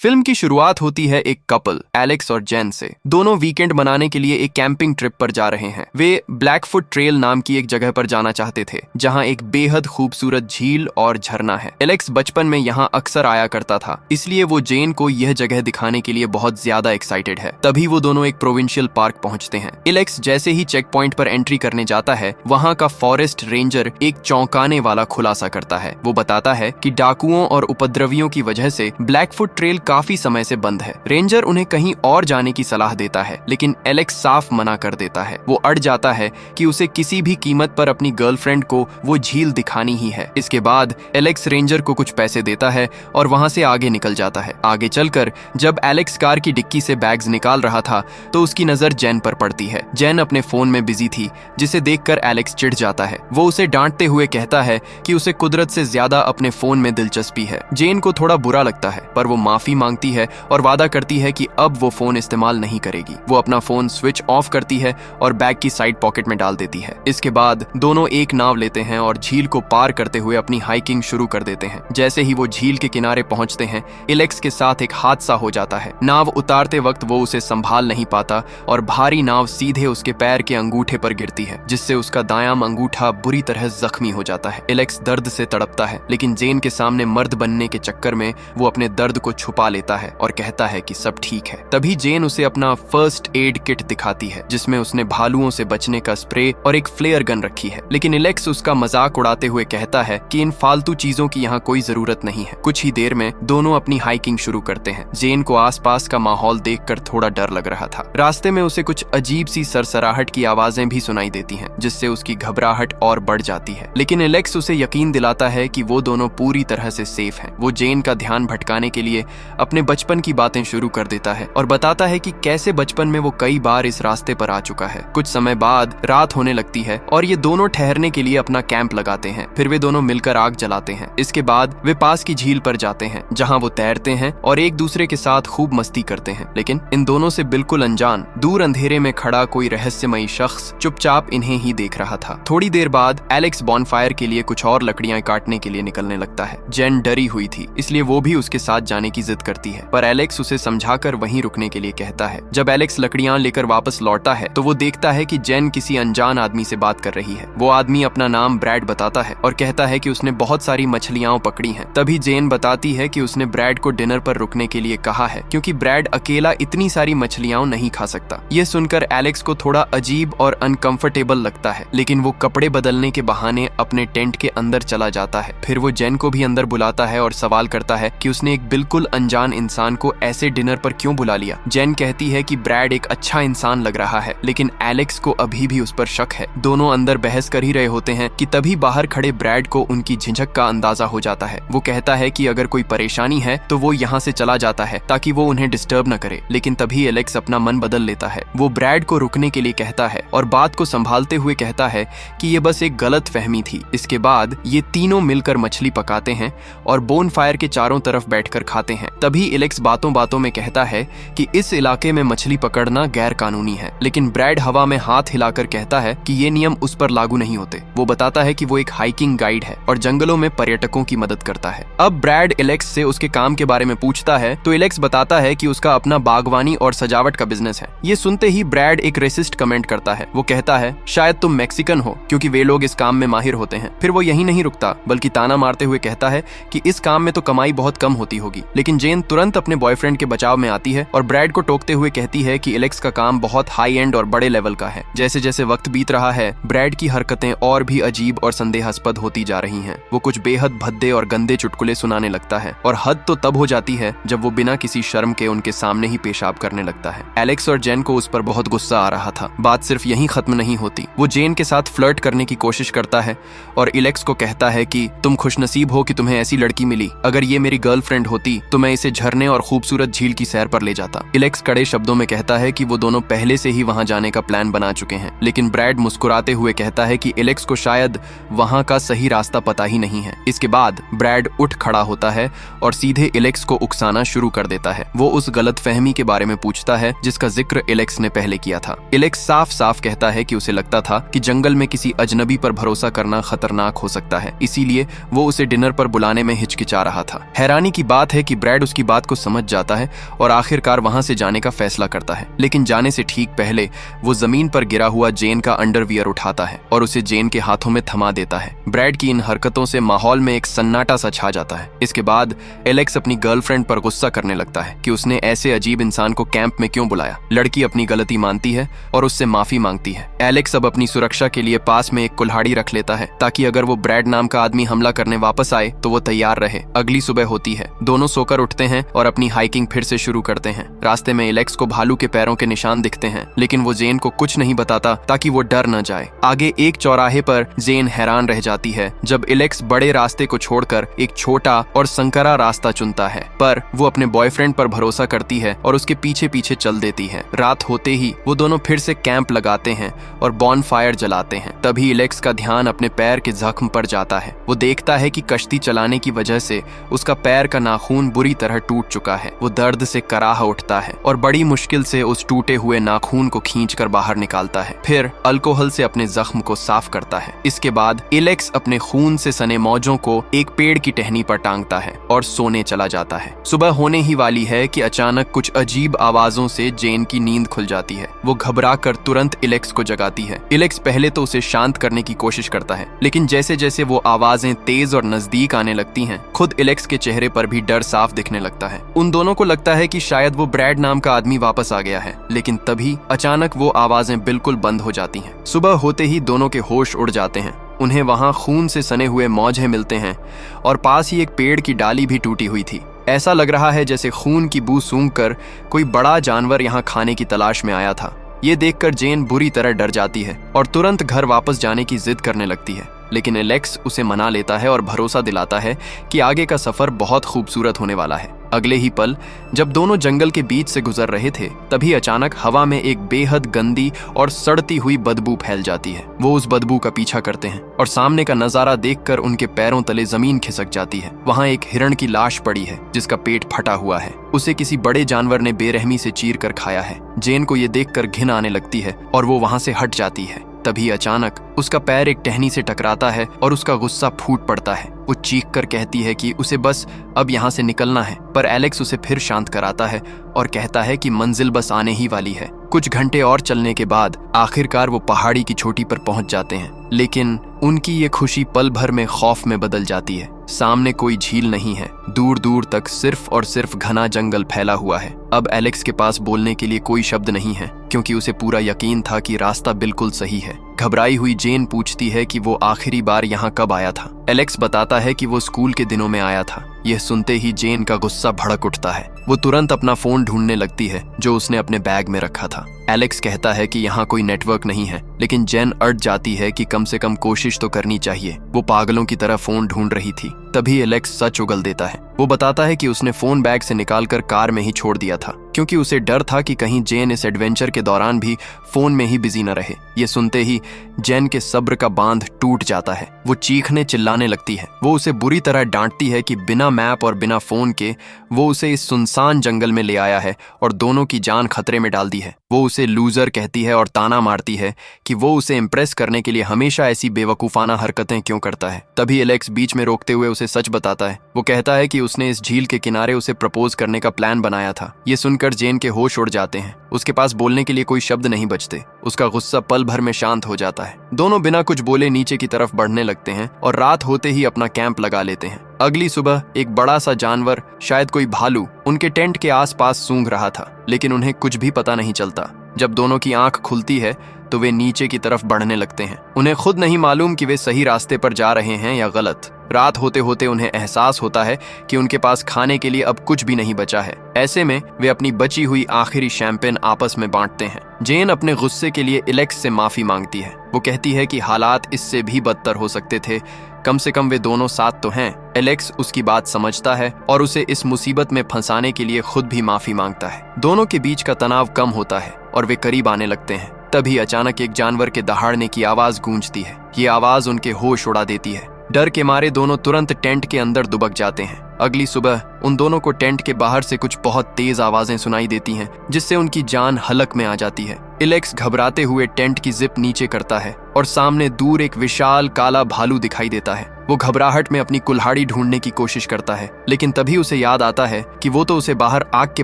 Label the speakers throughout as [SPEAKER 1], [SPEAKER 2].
[SPEAKER 1] Film की शुरुआत होती है एक कपल एलेक्स और जेन से। दोनों वीकेंड मनाने के लिए एक कैंपिंग ट्रिप पर जा रहे हैं। वे ब्लैकफुट ट्रेल नाम की एक जगह पर जाना चाहते थे जहां एक बेहद खूबसूरत झील और झरना है। एलेक्स बचपन में यहां अक्सर आया करता था, इसलिए वो जेन को यह जगह दिखाने के लिए बहुत ज्यादा एक्साइटेड है। तभी वो दोनों एक प्रोविंशियल पार्क पहुंचते हैं। एलेक्स जैसे ही चेक पॉइंट पर एंट्री करने जाता है, वहां का फॉरेस्ट रेंजर एक चौंकाने वाला खुलासा करता है। वो बताता है कि डाकुओं और उपद्रवियों की वजह से ब्लैकफुट ट्रेल काफी समय से बंद है। रेंजर उन्हें कहीं और जाने की सलाह देता है, लेकिन एलेक्स साफ मना कर देता है। वो अड़ जाता है कि उसे किसी भी कीमत पर अपनी गर्लफ्रेंड को वो झील दिखानी ही है। इसके बाद एलेक्स रेंजर को कुछ पैसे देता है और वहां से आगे निकल जाता है। आगे चलकर जब एलेक्स कार की डिक्की से बैग्स निकाल रहा था तो उसकी नजर जेन पर पड़ती है। जेन अपने फोन में बिजी थी, जिसे देखकर एलेक्स चिढ़ जाता है। वो उसे डांटते हुए कहता है कि उसे कुदरत से ज्यादा अपने फोन में दिलचस्पी है। जेन को थोड़ा बुरा लगता है, पर वो माफी मांगती है और वादा करती है कि अब वो फोन इस्तेमाल नहीं करेगी। वो अपना फोन स्विच ऑफ करती है और बैग की साइड पॉकेट में डाल देती है। इसके बाद दोनों एक नाव लेते हैं और झील को पार करते हुए अपनी हाइकिंग शुरू कर देते हैं। जैसे ही वो झील के किनारे पहुंचते हैं, एलेक्स के साथ एक हादसा हो जाता है। नाव उतारते वक्त वो उसे संभाल नहीं पाता और भारी नाव सीधे उसके पैर के अंगूठे पर गिरती है, जिससे उसका दायां अंगूठा बुरी तरह जख्मी हो जाता है। एलेक्स दर्द से तड़पता है, लेकिन जेन के सामने मर्द बनने के चक्कर में वो अपने दर्द को छुपा लेता है और कहता है कि सब ठीक है। तभी जेन उसे अपना फर्स्ट एड किट दिखाती है, जिसमें उसने भालुओं से बचने का स्प्रे और एक फ्लेयर गन रखी है। लेकिन एलेक्स उसका मजाक उड़ाते हुए कहता है कि इन फालतू चीजों की यहाँ कोई जरूरत नहीं है। कुछ ही देर में दोनों अपनी हाइकिंग शुरू करते हैं। जेन को आसपास का माहौल देखकर थोड़ा डर लग रहा था। रास्ते में उसे कुछ अजीब सी सरसराहट की आवाजें भी सुनाई देती हैं, जिससे उसकी घबराहट और बढ़ जाती है। लेकिन एलेक्स उसे यकीन दिलाता है कि वो दोनों पूरी तरह से सेफ हैं। वो जेन का ध्यान भटकाने के लिए अपने बचपन की बातें शुरू कर देता है और बताता है कि कैसे बचपन में वो कई बार इस रास्ते पर आ चुका है। कुछ समय बाद रात होने लगती है और ये दोनों ठहरने के लिए अपना कैंप लगाते हैं। फिर वे दोनों मिलकर आग जलाते हैं। इसके बाद वे पास की झील पर जाते हैं, जहां वो तैरते हैं और एक दूसरे के साथ खूब मस्ती करते हैं। लेकिन इन दोनों से बिल्कुल अनजान दूर अंधेरे में खड़ा कोई रहस्यमयी शख्स चुपचाप इन्हें ही देख रहा था। थोड़ी देर बाद एलेक्स बॉनफायर के लिए कुछ और लकड़ियां काटने के लिए निकलने लगता है। जेन डरी हुई थी, इसलिए वो भी उसके साथ जाने की जिद करती है, पर एलेक्स उसे समझाकर वहीं रुकने के लिए कहता है। जब एलेक्स लकड़ियां लेकर वापस लौटता है तो वो देखता है कि जेन किसी अनजान आदमी से बात कर रही है। वो आदमी अपना नाम ब्रैड बताता है और कहता है कि उसने बहुत सारी मछलियां पकड़ी हैं। तभी जेन बताती है कि उसने ब्रैड को डिनर पर रुकने के लिए कहा है, क्योंकि ब्रैड अकेला इतनी सारी मछलियां नहीं खा सकता। यह सुनकर एलेक्स को थोड़ा अजीब और अनकंफर्टेबल लगता है, लेकिन वो कपड़े बदलने के बहाने अपने टेंट के अंदर चला जाता है। फिर वो जेन को भी अंदर बुलाता है और सवाल करता है कि उसने एक बिल्कुल अनजान इंसान को ऐसे डिनर पर क्यों बुला लिया। जेन कहती है कि ब्रैड एक अच्छा इंसान लग रहा है, लेकिन एलेक्स को अभी भी उस पर शक है। दोनों अंदर बहस कर ही रहे होते हैं कि तभी बाहर खड़े ब्रैड को उनकी झिझक का अंदाजा हो जाता है। वो कहता है कि अगर कोई परेशानी है तो वो यहाँ से चला जाता है ताकि वो उन्हें डिस्टर्ब न करे। लेकिन तभी एलेक्स अपना मन बदल लेता है। वो ब्रैड को रुकने के लिए कहता है और बात को संभालते हुए कहता है कि ये बस एक गलत फहमी थी। इसके बाद ये तीनों मिलकर मछली पकाते हैं और बोनफायर के चारों तरफ बैठकर खाते हैं। तभी एलेक्स बातों बातों में कहता है कि इस इलाके में मछली पकड़ना गैर कानूनी है, लेकिन ब्रैड हवा में हाथ हिलाकर कहता है कि ये नियम उस पर लागू नहीं होते। वो बताता है कि वो एक हाइकिंग गाइड है और जंगलों में पर्यटकों की मदद करता है। अब ब्रैड एलेक्स से उसके काम के बारे में पूछता है तो एलेक्स बताता है कि उसका अपना बागवानी और सजावट का बिजनेस है। ये सुनते ही ब्रैड एक रेसिस्ट कमेंट करता है। वो कहता है, शायद तुम मैक्सिकन हो, क्योंकि वे लोग इस काम में माहिर होते हैं। फिर वो यही नहीं रुकता, बल्कि ताना मारते हुए कहता है कि इस काम में तो कमाई बहुत कम होती होगी। लेकिन जेन तुरंत अपने बॉयफ्रेंड के बचाव में आती है और ब्रैड को टोकते हुए कहती है कि एलेक्स का काम बहुत हाई एंड और बड़े लेवल का है। जैसे जैसे वक्त बीत रहा है, ब्रैड की हरकतें और भी अजीब और संदेहास्पद होती जा रही हैं। वो कुछ बेहद भद्दे और गंदे चुटकुले सुनाने लगता है और हद तो तब हो जाती है जब वो बिना किसी शर्म के उनके सामने ही पेशाब करने लगता है। एलेक्स और जेन को उस पर बहुत गुस्सा आ रहा था। बात सिर्फ यहीं खत्म नहीं होती। वो जेन के साथ फ्लर्ट करने की कोशिश करता है और एलेक्स को कहता है कि तुम खुशनसीब हो कि तुम्हें ऐसी लड़की मिली। अगर ये मेरी गर्लफ्रेंड होती तो मैं इसे झरने और खूबसूरत झील की सैर पर ले जाता। एलेक्स कड़े शब्दों में कहता है कि वो दोनों पहले से ही वहां जाने का प्लान बना चुके हैं। लेकिन ब्रैड मुस्कुराते हुए कहता है कि एलेक्स को शायद वहां का सही रास्ता पता ही नहीं है। इसके बाद ब्रैड उठ खड़ा होता है और सीधे एलेक्स को उकसाना शुरू कर देता है। वो उस गलतफहमी के बारे में पूछता है जिसका जिक्र एलेक्स ने पहले किया था। एलेक्स साफ साफ कहता है कि उसे लगता था कि जंगल में किसी अजनबी पर भरोसा करना खतरनाक हो सकता है, इसीलिए वो उसे डिनर पर बुलाने में हिचकिचा रहा था। हैरानी की बात है कि ब्रैड उसकी बात को समझ जाता है और आखिरकार वहां से जाने का फैसला करता है। लेकिन जाने से ठीक पहले वो जमीन पर गिरा हुआ जेन का अंडरवियर उठाता है और उसे जेन के हाथों में थमा देता है। ब्रैड की इन हरकतों से माहौल में एक सन्नाटा सा छा जाता है। इसके बाद एलेक्स अपनी गर्लफ्रेंड पर गुस्सा करने लगता है कि उसने ऐसे अजीब इंसान को कैंप में क्यों बुलाया। लड़की अपनी गलती मानती है और उससे माफी मांगती है। एलेक्स अब अपनी सुरक्षा के लिए पास में एक कुल्हाड़ी रख लेता है ताकि अगर वो ब्रैड नाम का आदमी हमला करने वापस आए तो वो तैयार रहे। अगली सुबह होती है, दोनों सोकर उठते हैं और अपनी हाइकिंग फिर से शुरू करते हैं। रास्ते में एलेक्स को भालू के पैरों के निशान दिखते हैं, लेकिन वो जेन को कुछ नहीं बताता ताकि वो डर न जाए। आगे एक चौराहे पर जेन हैरान रह जाती है जब एलेक्स बड़े रास्ते को छोड़कर एक छोटा और संकरा रास्ता चुनता है, पर वो अपने बॉयफ्रेंड पर भरोसा करती है और उसके पीछे पीछे चल देती है। रात होते ही वो दोनों फिर से कैंप लगाते हैं और बॉनफायर जलाते हैं। तभी एलेक्स का ध्यान अपने पैर के जख्म पर जाता है। वो देखता है कि कश्ती चलाने की वजह से उसका पैर का नाखून बुरी तरह टूट चुका है। वो दर्द से कराह उठता है और बड़ी मुश्किल से उस टूटे हुए नाखून को खींचकर बाहर निकालता है। फिर अल्कोहल से अपने जख्म को साफ करता है। इसके बाद एलेक्स अपने खून से सने मौजों को एक पेड़ की टहनी पर टांगता है और सोने चला जाता है। सुबह होने ही वाली है कि अचानक कुछ अजीब आवाजों से जेन की नींद खुल जाती है। वो घबराकर तुरंत एलेक्स को जगाती है। एलेक्स पहले तो उसे शांत करने की कोशिश करता है, लेकिन जैसे जैसे वो आवाजें तेज और नजदीक आने लगती हैं, खुद एलेक्स के चेहरे पर भी डर साफ दिखने लगता है। उन दोनों को लगता है कि शायद वो ब्रैड नाम का आदमी वापस आ गया है, लेकिन तभी अचानक वो आवाजें बिल्कुल बंद हो जाती हैं। सुबह होते ही दोनों के होश उड़ जाते हैं। उन्हें वहां खून से सने हुए मौजे मिलते हैं और पास ही एक पेड़ की डाली भी टूटी हुई थी। ऐसा लग रहा है जैसे खून की बू सूंघकर कोई बड़ा जानवर यहाँ खाने की तलाश में आया था। ये देखकर जेन बुरी तरह डर जाती है और तुरंत घर वापस जाने की जिद करने लगती है, लेकिन एलेक्स उसे मना लेता है और भरोसा दिलाता है कि आगे का सफर बहुत खूबसूरत होने वाला है। अगले ही पल जब दोनों जंगल के बीच से गुजर रहे थे, तभी अचानक हवा में एक बेहद गंदी और सड़ती हुई बदबू फैल जाती है। वो उस बदबू का पीछा करते हैं और सामने का नजारा देखकर उनके पैरों तले जमीन खिसक जाती है। वहां एक हिरण की लाश पड़ी है जिसका पेट फटा हुआ है। उसे किसी बड़े जानवर ने बेरहमी से चीर कर खाया है। जेन को ये देखकर घिन आने लगती है और वो वहां से हट जाती है। तभी अचानक उसका पैर एक टहनी से टकराता है और उसका गुस्सा फूट पड़ता है। वो चीख कर कहती है कि उसे बस अब यहाँ से निकलना है, पर एलेक्स उसे फिर शांत कराता है और कहता है कि मंजिल बस आने ही वाली है। कुछ घंटे और चलने के बाद आखिरकार वो पहाड़ी की चोटी पर पहुंच जाते हैं, लेकिन उनकी ये खुशी पल भर में खौफ में बदल जाती है। सामने कोई झील नहीं है, दूर दूर तक सिर्फ और सिर्फ घना जंगल फैला हुआ है। अब एलेक्स के पास बोलने के लिए कोई शब्द नहीं है, क्योंकि उसे पूरा यकीन था कि रास्ता बिल्कुल सही है। घबराई हुई जेन पूछती है कि वो आखिरी बार यहाँ कब आया था। एलेक्स बताता है कि वो स्कूल के दिनों में आया था। यह सुनते ही जेन का गुस्सा भड़क उठता है। वो तुरंत अपना फोन ढूंढने लगती है जो उसने अपने बैग में रखा था। एलेक्स कहता है कि यहाँ कोई नेटवर्क नहीं है, लेकिन जेन अड़ जाती है कि कम से कम कोशिश तो करनी चाहिए। वो पागलों की तरह फोन ढूंढ रही थी। तभी एलेक्स सच उगल देता है। वो बताता है कि उसने फोन बैग से निकालकर कार में ही छोड़ दिया था, क्योंकि उसे डर था कि कहीं जेन इस एडवेंचर के दौरान भी फोन में ही बिजी न रहे। ये सुनते ही जेन के सब्र का बांध टूट जाता है। वो चीखने चिल्लाने लगती है। वो उसे बुरी तरह डांटती है कि बिना मैप और बिना फोन के वो उसे इस सुनसान जंगल में ले आया है और दोनों की जान खतरे में डाल दी है। वो उसे लूजर कहती है और ताना मारती है कि वो उसे इम्प्रेस करने के लिए हमेशा ऐसी बेवकूफाना हरकतें क्यों करता है। तभी एलेक्स बीच में रोकते हुए उसे सच बताता है। वो कहता है कि उसने इस झील के किनारे उसे प्रपोज करने का प्लान बनाया था। ये सुनकर जेन के होश उड़ जाते हैं। उसके पास बोलने के लिए कोई शब्द नहीं बचते। उसका गुस्सा पल भर में शांत हो जाता है। दोनों बिना कुछ बोले नीचे की तरफ बढ़ने लगते हैं और रात होते ही अपना कैंप लगा लेते हैं। अगली सुबह एक बड़ा सा जानवर, शायद कोई भालू, उनके टेंट के आसपास सूंघ रहा था, लेकिन उन्हें कुछ भी पता नहीं चलता। जब दोनों की आंख खुलती है तो वे नीचे की तरफ बढ़ने लगते हैं। उन्हें खुद नहीं मालूम कि वे सही रास्ते पर जा रहे हैं या गलत। रात होते होते उन्हें एहसास होता है कि उनके पास खाने के लिए अब कुछ भी नहीं बचा है। ऐसे में वे अपनी बची हुई आखिरी शैंपेन आपस में बांटते हैं। जेन अपने गुस्से के लिए एलेक्स से माफी मांगती है। वो कहती है कि हालात इससे भी बदतर हो सकते थे, कम से कम वे दोनों साथ तो हैं। एलेक्स उसकी बात समझता है और उसे इस मुसीबत में फंसाने के लिए खुद भी माफी मांगता है। दोनों के बीच का तनाव कम होता है और वे करीब आने लगते हैं। तभी अचानक एक जानवर के दहाड़ने की आवाज गूंजती है। ये आवाज उनके होश उड़ा देती है। डर के मारे दोनों तुरंत टेंट के अंदर दुबक जाते हैं। अगली सुबह उन दोनों को टेंट के बाहर से कुछ बहुत तेज आवाजें सुनाई देती हैं, जिससे उनकी जान हलक में आ जाती है। एलेक्स घबराते हुए टेंट की जिप नीचे करता है और सामने दूर एक विशाल काला भालू दिखाई देता है। वो घबराहट में अपनी कुल्हाड़ी ढूंढने की कोशिश करता है, लेकिन तभी उसे याद आता है कि वो तो उसे बाहर आग के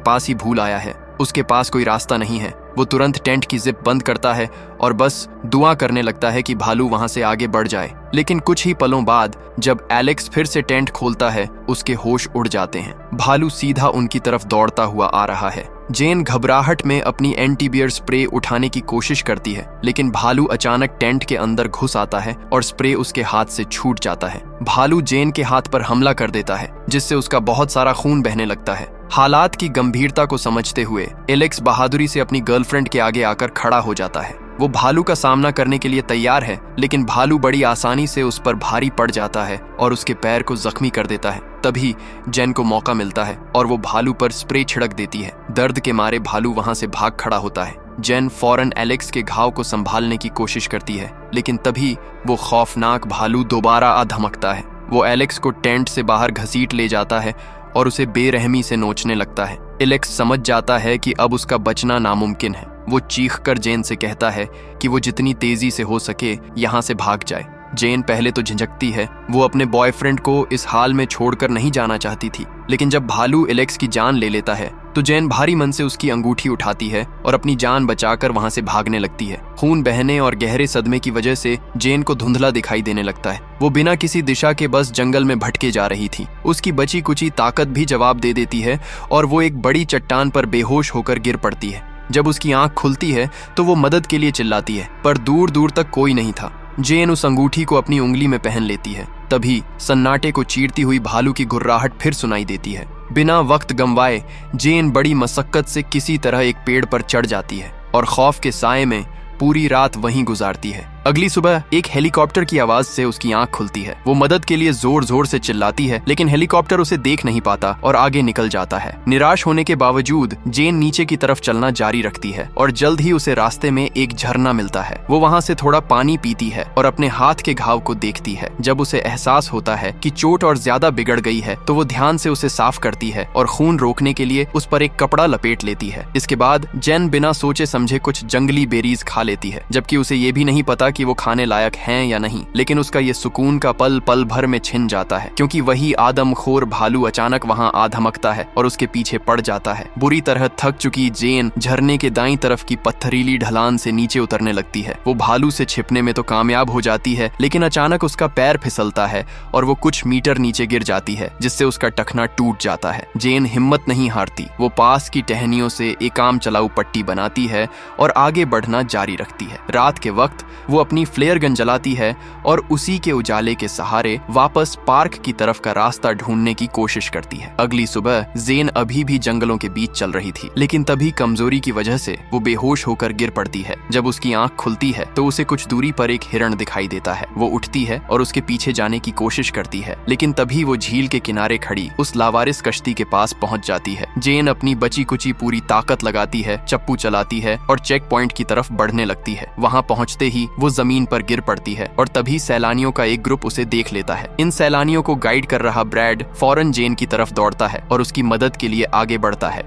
[SPEAKER 1] पास ही भूल आया है। उसके पास कोई रास्ता नहीं है। वो तुरंत टेंट की जिप बंद करता है और बस दुआ करने लगता है कि भालू वहां से आगे बढ़ जाए। लेकिन कुछ ही पलों बाद जब एलेक्स फिर से टेंट खोलता है, उसके होश उड़ जाते हैं। भालू सीधा उनकी तरफ दौड़ता हुआ आ रहा है। जेन घबराहट में अपनी एंटीबियर स्प्रे उठाने की कोशिश करती है, लेकिन भालू अचानक टेंट के अंदर घुस आता है और स्प्रे उसके हाथ से छूट जाता है। भालू जेन के हाथ पर हमला कर देता है, जिससे उसका बहुत सारा खून बहने लगता है। हालात की गंभीरता को समझते हुए एलेक्स बहादुरी से अपनी गर्लफ्रेंड के आगे आकर खड़ा हो जाता है। वो भालू का सामना करने के लिए तैयार है, लेकिन भालू बड़ी आसानी से उस पर भारी पड़ जाता है और उसके पैर को जख्मी कर देता है। तभी जेन को मौका मिलता है और वो भालू पर स्प्रे छिड़क देती है। दर्द के मारे भालू वहां से भाग खड़ा होता है। जेन फौरन एलेक्स के घाव को संभालने की कोशिश करती है, लेकिन तभी वो खौफनाक भालू दोबारा आ धमकता है। वो एलेक्स को टेंट से बाहर घसीट ले जाता है और उसे बेरहमी से नोचने लगता है। एलेक्स समझ जाता है कि अब उसका बचना नामुमकिन है। वो चीखकर जेन से कहता है कि वो जितनी तेजी से हो सके यहाँ से भाग जाए। जेन पहले तो झिझकती है। वो अपने बॉयफ्रेंड को इस हाल में छोड़कर नहीं जाना चाहती थी, लेकिन जब भालू एलेक्स की जान ले लेता है तो जेन भारी मन से उसकी अंगूठी उठाती है और अपनी जान बचाकर वहां से भागने लगती है। खून बहने और गहरे सदमे की वजह से जेन को धुंधला दिखाई देने लगता है। वो बिना किसी दिशा के बस जंगल में भटके जा रही थी। उसकी बची कुची ताकत भी जवाब दे देती है और वो एक बड़ी चट्टान पर बेहोश होकर गिर पड़ती है। जब उसकी आंख खुलती है तो वो मदद के लिए चिल्लाती है, पर दूर दूर तक कोई नहीं था। जेन उस अंगूठी को अपनी उंगली में पहन लेती है। तभी सन्नाटे को चीरती हुई भालू की गुर्राहट फिर सुनाई देती है। बिना वक्त गंवाए जेन बड़ी मशक्कत से किसी तरह एक पेड़ पर चढ़ जाती है और खौफ के साए में पूरी रात वहीं गुजारती है। अगली सुबह एक हेलीकॉप्टर की आवाज से उसकी आंख खुलती है। वो मदद के लिए जोर जोर से चिल्लाती है, लेकिन हेलीकॉप्टर उसे देख नहीं पाता और आगे निकल जाता है। निराश होने के बावजूद जेन नीचे की तरफ चलना जारी रखती है और जल्द ही उसे रास्ते में एक झरना मिलता है। वो वहां से थोड़ा पानी पीती है और अपने हाथ के घाव को देखती है। जब उसे एहसास होता है कि चोट और ज्यादा बिगड़ गई है तो वो ध्यान से उसे साफ करती है और खून रोकने के लिए उस पर एक कपड़ा लपेट लेती है। इसके बाद जेन बिना सोचे समझे कुछ जंगली बेरीज खा लेती है, जबकि उसे ये भी नहीं पता कि वो खाने लायक हैं या नहीं। लेकिन उसका ये सुकून का पल पल भर में छिन जाता है, क्योंकि वही आदमखोर भालू अचानक वहां आ धमकता है और उसके पीछे पड़ जाता है। बुरी तरह थक चुकी जेन झरने के दाईं तरफ की पत्थरीली ढलान से नीचे उतरने लगती है। वो भालू से छिपने में तो कामयाब हो जाती है, लेकिन अचानक उसका पैर फिसलता है और वो कुछ मीटर नीचे गिर जाती है, जिससे उसका टखना टूट जाता है। जेन हिम्मत नहीं हारती। वो पास की टहनियों से एक काम चलाऊ पट्टी बनाती है और आगे बढ़ना जारी रखती है। रात के वक्त वो अपनी फ्लेयर गन जलाती है और उसी के उजाले के सहारे वापस पार्क की तरफ का रास्ता ढूंढने की कोशिश करती है। अगली सुबह जेन अभी भी जंगलों के बीच चल रही थी, लेकिन तभी कमजोरी की वजह से वो बेहोश होकर गिर पड़ती है। जब उसकी आंख खुलती है तो उसे कुछ दूरी पर एक हिरण दिखाई देता है। वो उठती है और उसके पीछे जाने की कोशिश करती है, लेकिन तभी वो झील के किनारे खड़ी उस लावारिस कश्ती के पास पहुंच जाती है। जेन अपनी बची कुची पूरी ताकत लगाती है, चप्पू चलाती है और चेक पॉइंट की तरफ बढ़ने लगती है। वहां पहुंचते ही वो जमीन पर गिर पड़ती है और तभी सैलानियों का एक ग्रुप उसे देख लेता है। इन सैलानियों को गाइड कर रहा ब्रैड फौरन जेन की तरफ दौड़ता है और उसकी मदद के लिए आगे बढ़ता है।